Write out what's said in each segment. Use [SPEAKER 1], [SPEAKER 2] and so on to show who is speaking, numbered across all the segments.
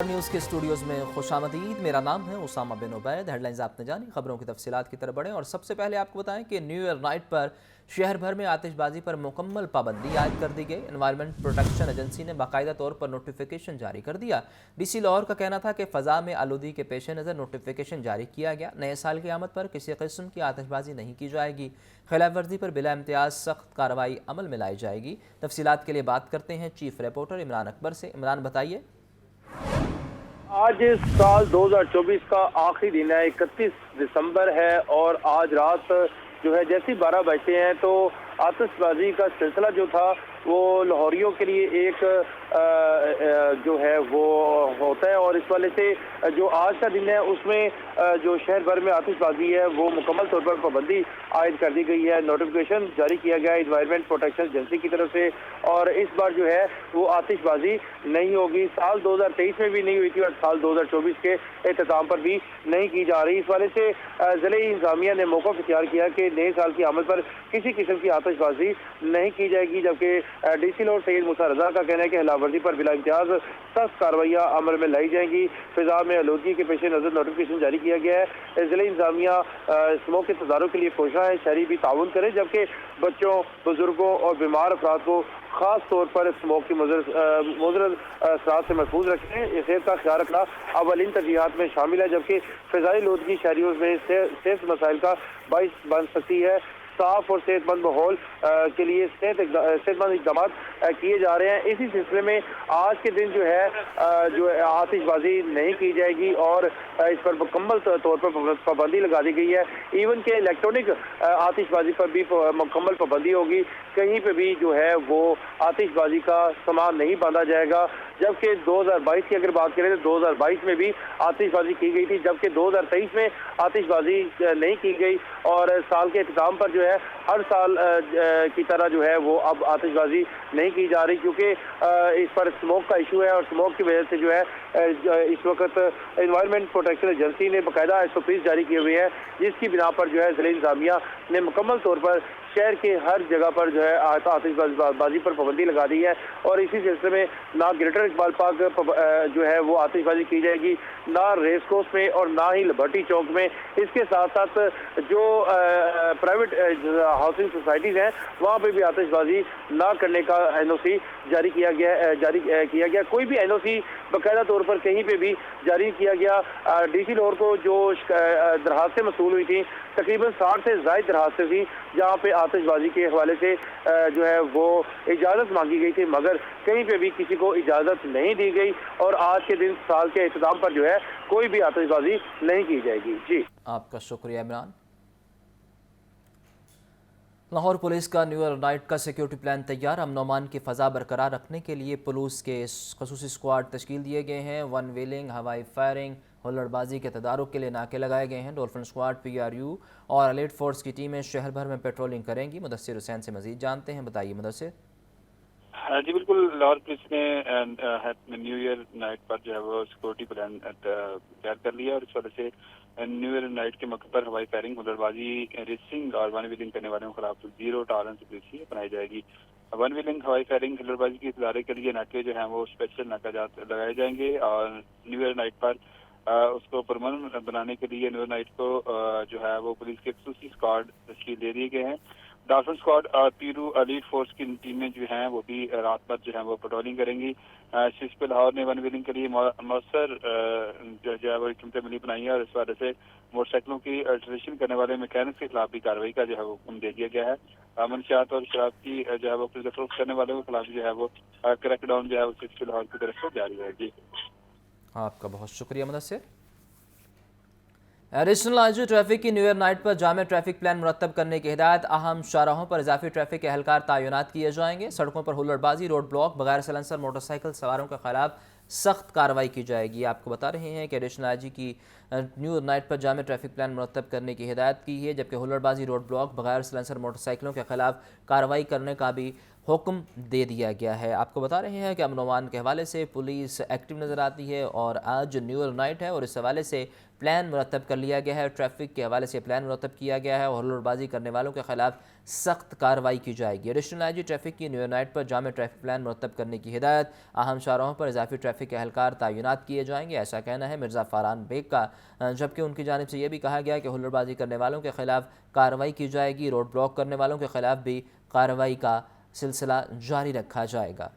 [SPEAKER 1] News کے studios میں خوش آمدید۔ میرا نام ہے اسامہ بن عبید۔ ہیڈ لائنز آپ نے جانی، خبروں کی تفصیلات کی طرف بڑھیں اور سب سے پہلے آپ کو بتائیں کہ نیو ایئر نائٹ پر شہر بھر میں آتش بازی پر مکمل پابندی عائد کر دی گئی۔ انوائرمنٹ پروٹیکشن ایجنسی نے باقاعدہ طور پر نوٹیفیکیشن جاری کر دیا۔ ڈی سی لاہور کا کہنا تھا کہ فضا میں آلودگی کے پیش نظر نوٹیفیکیشن جاری کیا گیا۔ نئے سال کی آمد پر کسی قسم کی آتش بازی نہیں کی جائے گی۔ خلاف ورزی پر بلا امتیاز سخت کارروائی عمل میں لائی جائے گی۔ تفصیلات کے لیے بات کرتے ہیں چیف رپورٹر عمران اکبر سے۔ عمران بتائیے۔
[SPEAKER 2] آج سال 2024 کا آخری دن ہے، 31 دسمبر ہے اور آج رات جو ہے جیسی 12 بجتے ہیں تو آتش بازی کا سلسلہ جو تھا وہ لاہوریوں کے لیے ایک جو ہے وہ ہوتا ہے، اور اس والے سے جو آج کا دن ہے اس میں جو شہر بھر میں آتش بازی ہے وہ مکمل طور پر پابندی عائد کر دی گئی ہے۔ نوٹیفیکیشن جاری کیا گیا ہے انوائرمنٹ پروٹیکشن ایجنسی کی طرف سے، اور اس بار جو ہے وہ آتش بازی نہیں ہوگی۔ سال 2023 میں بھی نہیں ہوئی تھی اور سال 2024 کے اختتام پر بھی نہیں کی جا رہی۔ اس والے سے ضلعی انتظامیہ نے موقف اختیار کیا کہ نئے سال کی آمد پر کسی قسم کی آتش بازی نہیں کی جائے گی، جبکہ ڈی سی لاہور سید موسیٰ رضا کا کہنا ہے کہ خلاف ورزی پر بلا امتیاز سخت کارروائیاں عمل میں لائی جائیں گی۔ فضا میں آلودگی کے پیش نظر نوٹیفیکیشن جاری کیا گیا ہے۔ ضلعی انتظامیہ اسموک کے تدارک کے لیے کوشاں ہے شہری بھی تعاون کریں، جبکہ بچوں، بزرگوں اور بیمار افراد کو خاص طور پر اسموک کی مضر اثرات سے محفوظ رکھیں۔ صحت کا خیال رکھنا اولین ترجیحات میں شامل ہے، جبکہ فضائی آلودگی شہریوں میں صحت مسائل کا باعث بن سکتی ہے۔ صاف اور صحت مند ماحول کے لیے صحت مند اقدامات کیے جا رہے ہیں۔ اسی سلسلے میں آج کے دن جو ہے آتش بازی نہیں کی جائے گی اور اس پر مکمل طور پر پابندی لگا دی گئی ہے۔ ایون کہ الیکٹرانک آتش بازی پر بھی مکمل پابندی ہوگی۔ کہیں پہ بھی جو ہے وہ آتش بازی کا سامان نہیں باندھا جائے گا، جبکہ 2022 کی اگر بات کریں تو 2022 میں بھی آتش بازی کی گئی تھی، جبکہ 2023 میں آتش بازی نہیں کی گئی، اور سال کے اختتام پر جو ہے ہر سال کی طرح جو ہے وہ اب آتش بازی نہیں کی جا رہی، کیونکہ اس پر اسموک کا ایشو ہے، اور اسموک کی وجہ سے جو ہے اس وقت انوائرمنٹ پروٹیکشن ایجنسی نے باقاعدہ SOPs جاری کیے ہوئے ہیں، جس کی بنا پر جو ہے ضلعی انتظامیہ نے مکمل طور پر شہر کے ہر جگہ پر جو ہے آتش بازی پر پابندی لگا دی ہے۔ اور اسی سلسلے میں نہ گریٹر اقبال پارک جو ہے وہ آتش بازی کی جائے گی، نہ ریس کورس میں اور نہ ہی لبرٹی چوک میں۔ اس کے ساتھ ساتھ جو پرائیویٹ ہاؤسنگ سوسائٹیز ہیں وہاں پہ بھی آتش بازی نہ کرنے کا NOC جاری کیا گیا۔ کوئی بھی NOC باقاعدہ طور پر کہیں پہ بھی جاری کیا گیا۔ ڈی سی لاہور کو جو درخواستیں موصول ہوئی تھیں، تقریباً 60 سے زائد درخواستیں تھیں جہاں پہ آتش بازی کے حوالے سے جو ہے وہ اجازت مانگی گئی تھی، مگر کہیں پہ بھی کسی کو اجازت نہیں دی گئی، اور آج کے دن سال کے اختتام پر جو ہے کوئی بھی آتش بازی نہیں کی جائے گی۔ جی
[SPEAKER 1] آپ کا شکریہ عمران۔ لاہور پولیس کا نیو ایئر نائٹ کا سیکیورٹی پلان تیار۔ امن و امان کی فضا برقرار رکھنے کے لیے پولیس کے خصوصی اسکواڈ تشکیل دیے گئے ہیں۔ ون ویلنگ، ہوائی فائرنگ، ہلڑ بازی کے تدارک کے لیے ناکے لگائے گئے ہیں۔ ڈولفن اسکواڈ، PRU اور ایلیٹ فورس کی ٹیمیں شہر بھر میں پیٹرولنگ کریں گی۔ مدثر حسین سے مزید جانتے ہیں، بتائیے مدثر۔
[SPEAKER 3] جی بالکل، لاہور پولیس نے نیو ایئر نائٹ پر جو ہے وہ سیکورٹی پلان تیار کر لیا، اور اس وجہ سے نیو ایئر نائٹ کے موقع پر ہوائی فائرنگ، ہلڑ بازی، ریسنگ اور ون ویلنگ کرنے والوں کے خلاف زیرو ٹالرنس پالیسی اپنائی جائے گی۔ ون ویلنگ، ہوائی فائرنگ، ہلڑ بازی کی تدارک کے لیے ناکے جو ہیں وہ اسپیشل ناکہ جات لگائے جائیں گے، اور نیو ایئر نائٹ پر اس کو پرمننٹ بنانے کے لیے نیو ایئر نائٹ کو جو ہے وہ پولیس کے خصوصی اسکواڈ تشکیل دے دیے گئے ہیں۔ ڈولفن اسکواڈ اور PRU ایلیٹ فورس کی ٹیمیں جو ہیں وہ بھی رات بھر جو ہیں وہ پیٹرولنگ کریں گی۔ CSP لاہور نے ون ویلنگ کے لیے مؤثر جو ہے وہ حکمت عملی بنائی ہے، اور اس وجہ سے موٹر سائیکلوں کی الٹریشن کرنے والے میکینکس کے خلاف بھی کارروائی کا جو ہے وہ حکم دے دیا گیا ہے۔ منشیات اور شراب کی جو ہے وہ فروخت کرنے والوں کے خلاف جو ہے وہ کریک ڈاؤن جو ہے وہ CSP لاہور کی طرف سے جاری ہے۔ جی
[SPEAKER 1] آپ کا بہت شکریہ مدثر۔ ایڈیشنل IG ٹریفک کی نیو ایئر نائٹ پر جامع ٹریفک پلان مرتب کرنے کی ہدایت۔ اہم شاہراہوں پر اضافی ٹریفک کے اہلکار تعینات کیے جائیں گے۔ سڑکوں پر ہلڑ بازی، روڈ بلاک، بغیر سلنسر موٹر سائیکل سواروں کے خلاف سخت کارروائی کی جائے گی۔ آپ کو بتا رہے ہیں کہ ایڈیشنل IG کی نیو ایئر نائٹ پر جامع ٹریفک پلان مرتب کرنے کی ہدایت کی ہے، جبکہ ہلڑ بازی، روڈ بلاک، بغیر سلنسر موٹر سائیکلوں کے خلاف کارروائی کرنے کا بھی हुक्म दे दिया गया है। आपको बता रहे हैं कि अमन अमान के हवाले से पुलिस एक्टिव नज़र आती है और आज न्यू ईयर नाइट है और इस हवाले से प्लान मुरतब कर लिया गया है। ट्रैफिक के हवाले से प्लान मुरतब किया गया है और हुल्लड़बाजी करने वालों के खिलाफ सख्त कार्रवाई की जाएगी। एडिशनल आईजी ट्रैफिक की न्यू ईयर नाइट पर जामे ट्रैफिक प्लान मुरतब करने की हिदायत। अहम शाहराहों पर इजाफी ट्रैफिक के एहलकार तैनात किए जाएंगे, ऐसा कहना है मिर्ज़ा फरहान बेग का। जबकि उनकी जानिब से ये भी कहा गया कि हुल्लड़बाजी करने वालों के खिलाफ कार्रवाई की जाएगी। रोड ब्लॉक करने वालों के खिलाफ भी कार्रवाई का सिलसिला जारी रखा जाएगा।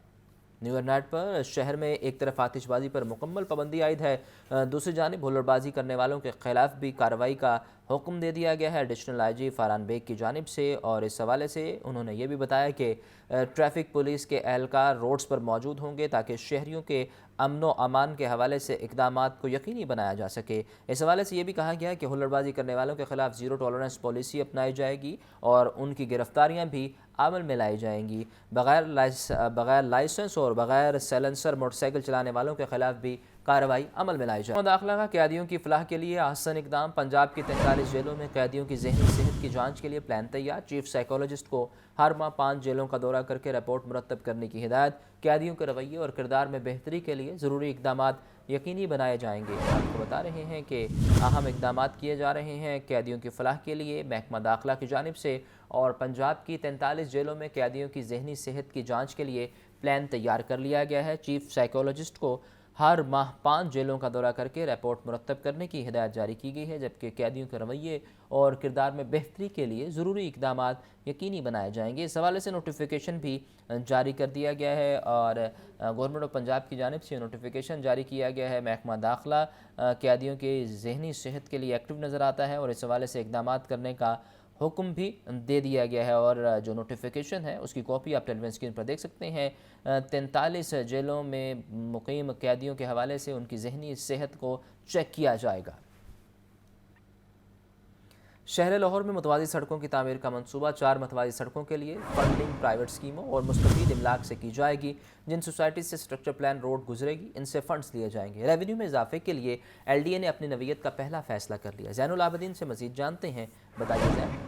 [SPEAKER 1] न्यू ईयर नाइट पर शहर में एक तरफ आतिशबाजी पर मुकम्मल पाबंदी आयद है, दूसरी जानिब हुल्लड़बाजी करने वालों के खिलाफ भी कार्रवाई का हुक्म दे दिया गया है एडिशनल आईजी फरहान बेग की जानिब से। और इस हवाले से उन्होंने ये भी बताया कि ट्रैफिक पुलिस के एहलकार रोड्स पर मौजूद होंगे ताकि शहरियों के अमन व अमान के हवाले से इक़दामात को यकीनी बनाया जा सके। इस हवाले से ये भी कहा गया कि हुल्लड़बाजी करने वालों के खिलाफ ज़ीरो टॉलरेंस पॉलिसी अपनाई जाएगी और उनकी गिरफ्तारियाँ भी अमल में लाई जाएंगी। बग़ैर लाइसेंस और बग़ैर साइलेंसर मोटरसाइकिल चलाने वालों के खिलाफ भी कार्रवाई अमल में लाई जाए। दाखिला का कैदियों की फलाह के लिए आसान इकदाम। पंजाब की 43 जेलों में कैदियों की ज़हनी सेहत की जांच के लिए प्लान तैयार। चीफ साइकोलॉजिस्ट को हर माह 5 जेलों का दौरा करके रिपोर्ट मुरतब करने की हिदायत। कैदियों के रवैये और किरदार में बेहतरी के लिए ज़रूरी इकदामात यकीनी बनाए जाएंगे। आपको बता रहे हैं कि अहम इकदामात किए जा रहे हैं कैदियों की फलाह के लिए महकमा दाखिला की जानिब से। और पंजाब की 43 जेलों में कैदियों की ज़हनी सेहत की जाँच के लिए प्लान तैयार कर लिया गया है। चीफ साइकोलॉजिस्ट को हर माह 5 जेलों का दौरा करके रिपोर्ट मुरतब करने की हिदायत जारी की गई है, जबकि कैदियों के रवैये और किरदार में बेहतरी के लिए ज़रूरी इकदामात यकीनी बनाए जाएंगे। इस हवाले से नोटिफिकेशन भी जारी कर दिया गया है और गवर्नमेंट ऑफ पंजाब की जानिब से नोटिफिकेशन जारी किया गया है। महकमा दाखिला कैदियों के ज़हनी सेहत के लिए एक्टिव नज़र आता है और इस हवाले से इकदामात करने का हुक्म भी दे दिया गया है। और जो नोटिफिकेशन है उसकी कॉपी आप टेलीविजन स्क्रीन पर देख सकते हैं। 43 जेलों में मुकीम कैदियों के हवाले से उनकी ज़हनी सेहत को चेक किया जाएगा। शहर लाहौर में मुतवाज़ी सड़कों की तामीर का मंसूबा। 4 मुतवाज़ी सड़कों के लिए फंडिंग प्राइवेट स्कीमों और मुस्तफ़ीद इमलाक से की जाएगी। जिन सोसाइटी से स्ट्रक्चर प्लान रोड गुजरेगी इनसे फंड्स लिए जाएंगे। रेवेन्यू में इजाफे के लिए LDA ने अपनी नवीयत का पहला फैसला कर लिया। ज़ैनुल आबिदीन से मज़ीद जानते हैं, बताइए ज़ैन।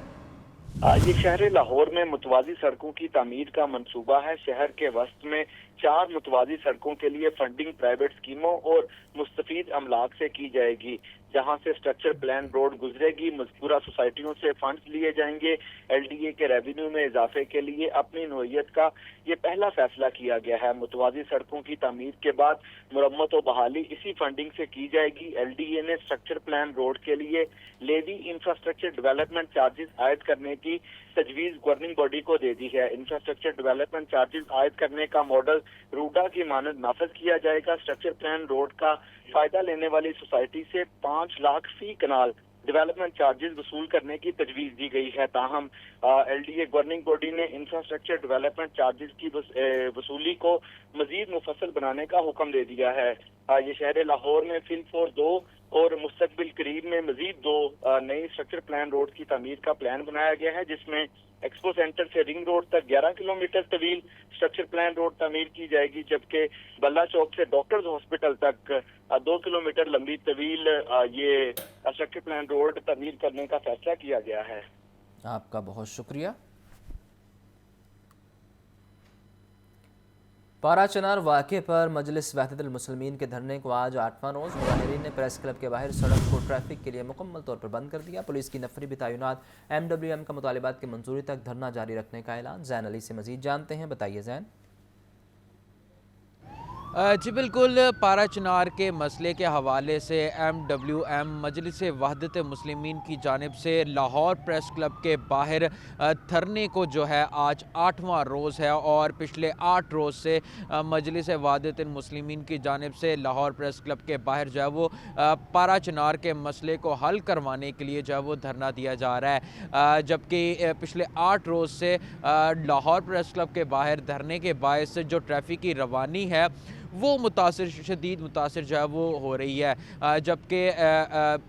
[SPEAKER 4] ये शहर लाहौर में मुतवाज़ी सड़कों की तामीर का मंसूबा है। शहर के वस्त में 4 मुतवाज़ी सड़कों के लिए फंडिंग प्राइवेट स्कीमों और मुस्तफ़ीद अमलाक से की जाएगी। जहां से स्ट्रक्चर प्लान रोड गुजरेगी मज़कूरा सोसाइटियों से फंड्स लिए जाएंगे। LDA के रेवेन्यू में इजाफे के लिए अपनी नोयत का ये पहला फैसला किया गया है। मुतवाज़ी सड़कों की तामीर के बाद मुरम्मत व बहाली इसी फंडिंग से की जाएगी। LDA ने स्ट्रक्चर प्लान रोड के लिए लेवी इंफ्रास्ट्रक्चर डेवलपमेंट चार्जेस आयद करने की तजवीज़ गवर्निंग बॉडी को दे दी है। इंफ्रास्ट्रक्चर डेवलपमेंट चार्जेस आयद करने का मॉडल रूडा की मानद नाफिज किया जाएगा। स्ट्रक्चर प्लान रोड का फायदा लेने वाली सोसाइटी से 5 लाख फी कनाल डेवलपमेंट चार्जेस वसूल करने की तजवीज़ दी गई है। ताहम LDA गवर्निंग बॉडी ने इंफ्रास्ट्रक्चर डेवलपमेंट चार्जेस की वसूली को मजीद मुफस्सल बनाने का हुक्म दे दिया है। ये शहर लाहौर में फिलफोर 2 और मुस्तकबिल करीब में मजीद 2 नई स्ट्रक्चर प्लान रोड की तामीर का प्लान बनाया गया है, जिसमें एक्सपो सेंटर से रिंग रोड तक 11 किलोमीटर तवील स्ट्रक्चर प्लान रोड तामीर की जाएगी, जबकि बल्ला चौक से डॉक्टर्स हॉस्पिटल तक 2 किलोमीटर लंबी तवील ये स्ट्रक्चर प्लान रोड तामीर करने का फैसला किया गया है।
[SPEAKER 1] आपका बहुत शुक्रिया। पारा चनार वाक़े पर मजलिस वहदतुल मुस्लिमीन के धरने को आज 8वां रोज़। मुजाहिरीन ने प्रेस क्लब के बाहर सड़क को ट्रैफिक के लिए मुकम्मल तौर पर बंद कर दिया। पुलिस की नफरी भी तैनात। MWM का मुतालिबात की मंजूरी तक धरना जारी रखने का ऐलान। ज़ैन अली से मज़ीद जानते हैं, बताइए ज़ैन।
[SPEAKER 5] जी बिल्कुल, पारा चनार के मसले के हवाले से MWM मजलिस वहदत मुस्लिमीन की जानिब से लाहौर प्रेस क्लब के बाहर धरने को जो है आज 8वां रोज़ है और पिछले 8 रोज़ से मजलिस वहदत मुस्लिमीन की जानिब से लाहौर प्रेस क्लब के बाहर जो है वो पारा चनार के मसले को हल करवाने के लिए जो है वो धरना दिया जा रहा है। जबकि पिछले 8 रोज़ से लाहौर प्रेस क्लब के बाहर धरने के बायस जो ट्रैफिक की रवानी है वो शदीद मुतासिर जो है वो हो रही है। जबकि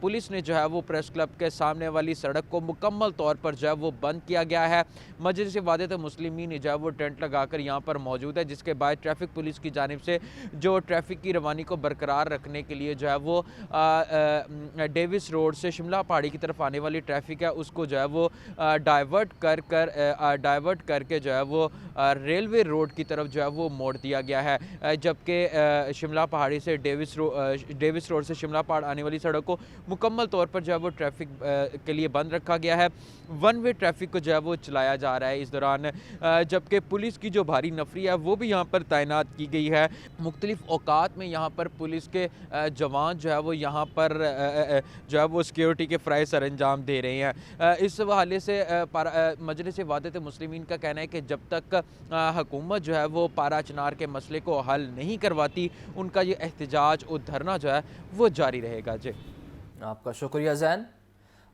[SPEAKER 5] पुलिस ने जो है वो प्रेस क्लब के सामने वाली सड़क को मुकम्मल तौर पर जो है वो बंद किया गया है। मजलिस वहदत मुस्लिमीन जो है वो टेंट लगाकर यहाँ पर मौजूद है, जिसके बाद ट्रैफिक पुलिस की जानिब से जो ट्रैफिक की रवानी को बरकरार रखने के लिए जो है वो डेविस रोड से शिमला पहाड़ी की तरफ आने वाली ट्रैफिक है उसको जो है वो डाइवर्ट करके जो है वो रेलवे रोड की तरफ जो है वो मोड़ दिया गया है। जबकि शिमला पहाड़ी से डेविस रोड से शिमला पहाड़ आने वाली सड़क को मुकम्मल तौर पर जो है वो ट्रैफिक के लिए बंद रखा गया है। वन वे ट्रैफिक को जो है वो चलाया जा रहा है इस दौरान। जबकि पुलिस की जो भारी नफरी है वो भी यहाँ पर तैनात की गई है। मुख्तलिफ औकात में यहाँ पर पुलिस के जवान जो है वो यहाँ पर जो है वो सिक्योरिटी के फ़राइज़ सर अंजाम दे रहे हैं। इस हवाले से मजलिस वहदत मुस्लिमीन का कहना है कि जब तक हुकूमत जो है वो पारा चिनार के मसले को हल नहीं करवाती, उनका ये एहतजाज और धरना जो है वो जारी रहेगा। जी,
[SPEAKER 1] आपका शुक्रिया ज़ैन।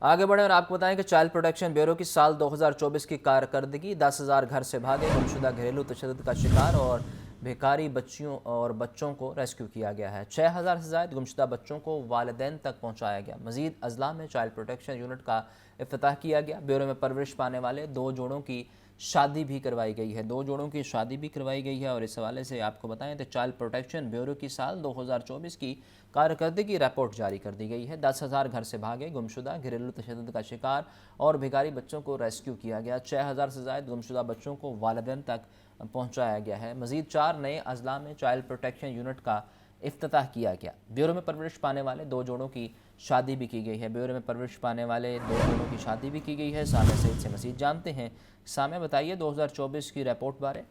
[SPEAKER 1] आगे बढ़े और आपको बताएं कि चाइल्ड प्रोटेक्शन ब्यूरो की साल 2024 की कारकर्दगी 10,000 घर से भागे, गुमशुदा घरेलू तशद्दुद का शिकार और भिखारी बच्चों को रेस्क्यू किया गया है। 6,000 से ज़ायद गुमशुदा बच्चों को वालिदैन तक पहुँचाया गया। मज़ीद अजला में चाइल्ड प्रोटेक्शन यूनिट का इफ्तिताह किया गया। ब्यूरो में परवरिश पाने वाले 2 जोड़ों की शादी भी करवाई गई है। 2 जोड़ों की शादी भी करवाई गई है। और इस हवाले से आपको बताएं तो चाइल्ड प्रोटेक्शन ब्यूरो की साल 2024 की कारकर्दगी रिपोर्ट जारी कर दी गई है। 10,000 घर से भागे, गुमशुदा घरेलू तशद्दुद का शिकार और भिखारी बच्चों को रेस्क्यू किया गया। 6,000 से ज़ायद गुमशुदा बच्चों को वालिदैन तक पहुँचाया गया है। मज़ीद 4 नए अजला में चाइल्ड प्रोटेक्शन यूनिट का इफ्तिताह किया गया। ब्यूरो में परवरिश पाने वाले 2 जोड़ों की शादी भी की गई है। ब्यूरो में परवरिश पाने वाले 2 जोड़ों की शादी भी की गई है। सामिया सईद से मज़ीद जानते हैं। सामिया, बताइए 2024 की रिपोर्ट बारे।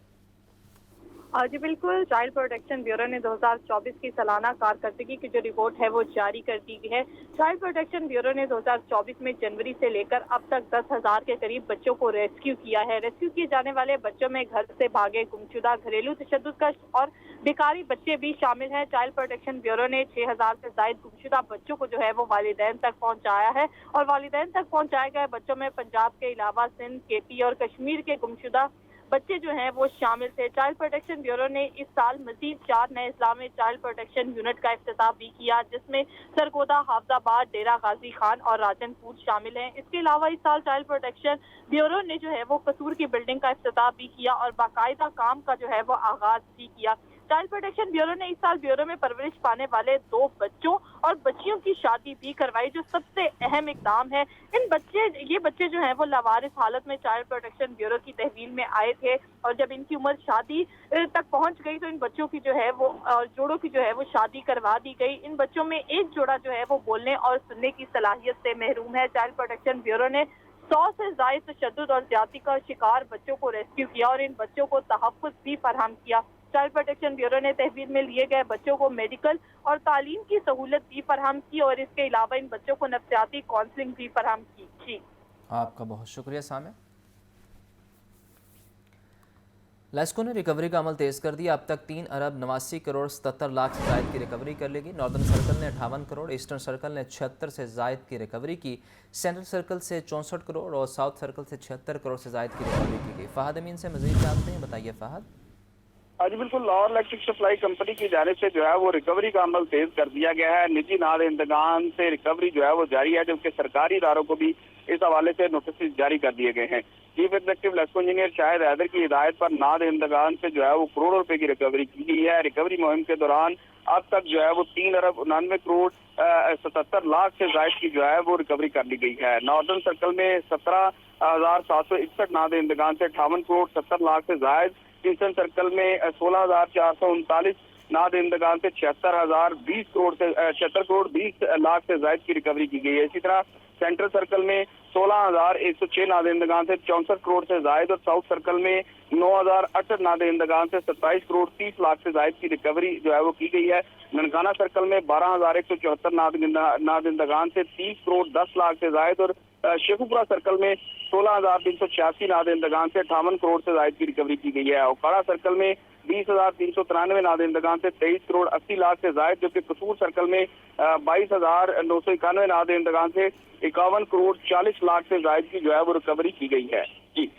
[SPEAKER 6] जी बिल्कुल, चाइल्ड प्रोटेक्शन ब्यूरो ने 2024 की सालाना कारकर्दगी की जो रिपोर्ट है वो जारी कर दी है। चाइल्ड प्रोटेक्शन ब्यूरो ने 2024 में जनवरी से लेकर अब तक 10,000 के करीब बच्चों को रेस्क्यू किया है। रेस्क्यू किए जाने वाले बच्चों में घर से भागे, गुमशुदा, घरेलू तशद्दुद का और भिखारी बच्चे भी शामिल हैं। चाइल्ड प्रोटेक्शन ब्यूरो ने 6,000 से ज़ायद गुमशुदा बच्चों को जो है वो वालिदैन तक पहुँचाया है। और वालिदैन तक पहुँचाए गए बच्चों में पंजाब के अलावा सिंध, केपी और कश्मीर के गुमशुदा बच्चे जो हैं वो शामिल थे। चाइल्ड प्रोटेक्शन ब्यूरो ने इस साल मजीद 4 नए अजला में चाइल्ड प्रोटेक्शन यूनिट का इफ्तिताह भी किया, जिसमें सरगोदा, हाफजाबाद, डेरा गाजी खान और राजनपुर शामिल हैं। इसके अलावा इस साल चाइल्ड प्रोटेक्शन ब्यूरो ने जो है वो कसूर की बिल्डिंग का इफ्तिताह भी किया और बाकायदा काम का जो है वो आगाज भी किया। चाइल्ड प्रोटेक्शन ब्यूरो ने इस साल ब्यूरो में परवरिश पाने वाले 2 बच्चों और बच्चियों की शादी भी करवाई, जो सबसे अहम इकदाम है। ये बच्चे जो हैं वो लावारिस हालत में चाइल्ड प्रोटेक्शन ब्यूरो की तहवील में आए थे और जब इनकी उम्र शादी तक पहुंच गई तो इन बच्चों की जो है वो जोड़ों की जो है वो शादी करवा दी गई। इन बच्चों में एक जोड़ा जो है वो बोलने और सुनने की सलाहियत से महरूम है। चाइल्ड प्रोटेक्शन ब्यूरो ने 100 से ज़ायद तशद्दुद और ज्यादती का शिकार बच्चों को रेस्क्यू किया और इन बच्चों को तहफ़्फ़ुज़ भी फराहम किया। चाइल्ड प्रोटेक्शन ब्यूरो ने तहवील में लिए गए बच्चों को मेडिकल और तालीम की सहूलत भी फराहम की और इसके अलावा इन बच्चों को नफ्सियाती काउंसलिंग भी फराहम की। जी,
[SPEAKER 1] आपका बहुत शुक्रिया सामिया। लेस्को ने रिकवरी का अमल तेज़ कर दिया। अब तक 3 अरब 89 करोड़ 77 लाख से ज़ायद की रिकवरी कर ली गई। नॉर्दर्न सर्कल ने 58 करोड़, ईस्टर्न सर्कल ने 76 से ज़ायद की रिकवरी की, सेंट्रल सर्कल से 64 करोड़ और साउथ सर्कल से 76 करोड़ से ज़ायद की रिकवरी की गई। फ़हद अमीन से मज़ीद जानते हैं, बताइए फ़हद।
[SPEAKER 3] जी बिल्कुल, लाहौर इलेक्ट्रिक सप्लाई कंपनी की जानिब से जो है वो रिकवरी का अमल तेज कर दिया गया है। निजी नाद इंतकाम से रिकवरी जो है वो जारी है, जबकि सरकारी इदारों को भी इस हवाले से नोटिस जारी कर दिए गए हैं। Chief executive LESCO engineer Shahid Haider की हिदायत पर नाद इंतकाम से जो है वो करोड़ों रुपए की रिकवरी की गई है। रिकवरी मुहिम के दौरान अब तक जो है वो 3 अरब 99 करोड़ 77 लाख से ज़ायद की जो है वो रिकवरी कर ली गई है। नॉर्दर्न सर्कल में 17,761 नाद इंतकाम से 58 करोड़ 70 लाख से ज़ायद, ईस्टर्न सर्कल में 16,439 नाद इंतकाम से 76,020 करोड़ से 76 करोड़ 20 लाख से ज़ायद की रिकवरी की गई है। इसी तरह सेंट्रल सर्कल में 16,106 नाद इंतकाम से 64 करोड़ से ज़ायद और साउथ सर्कल में 9,068 नाद इंतकाम से 27 करोड़ 30 लाख से ज़ायद की रिकवरी जो है वो की गई है। ननकाना सर्कल में 12,174 नाद इंतकाम से 30 करोड़ 10 लाख से ज़ायद और शेखुपुरा सर्कल में 16,386 नाद इंतकाम से 58 करोड़ से ज़ायद की रिकवरी की गई है। ओकाड़ा सर्कल में 20,393 नाद इंतकाम से 23 करोड़ 80 लाख से ज़ायद, जबकि कसूर सर्कल में 22,991 नाद इंतकाम से 51 करोड़ 40 लाख से ज़ायद की जो है वो रिकवरी की गई है। जी।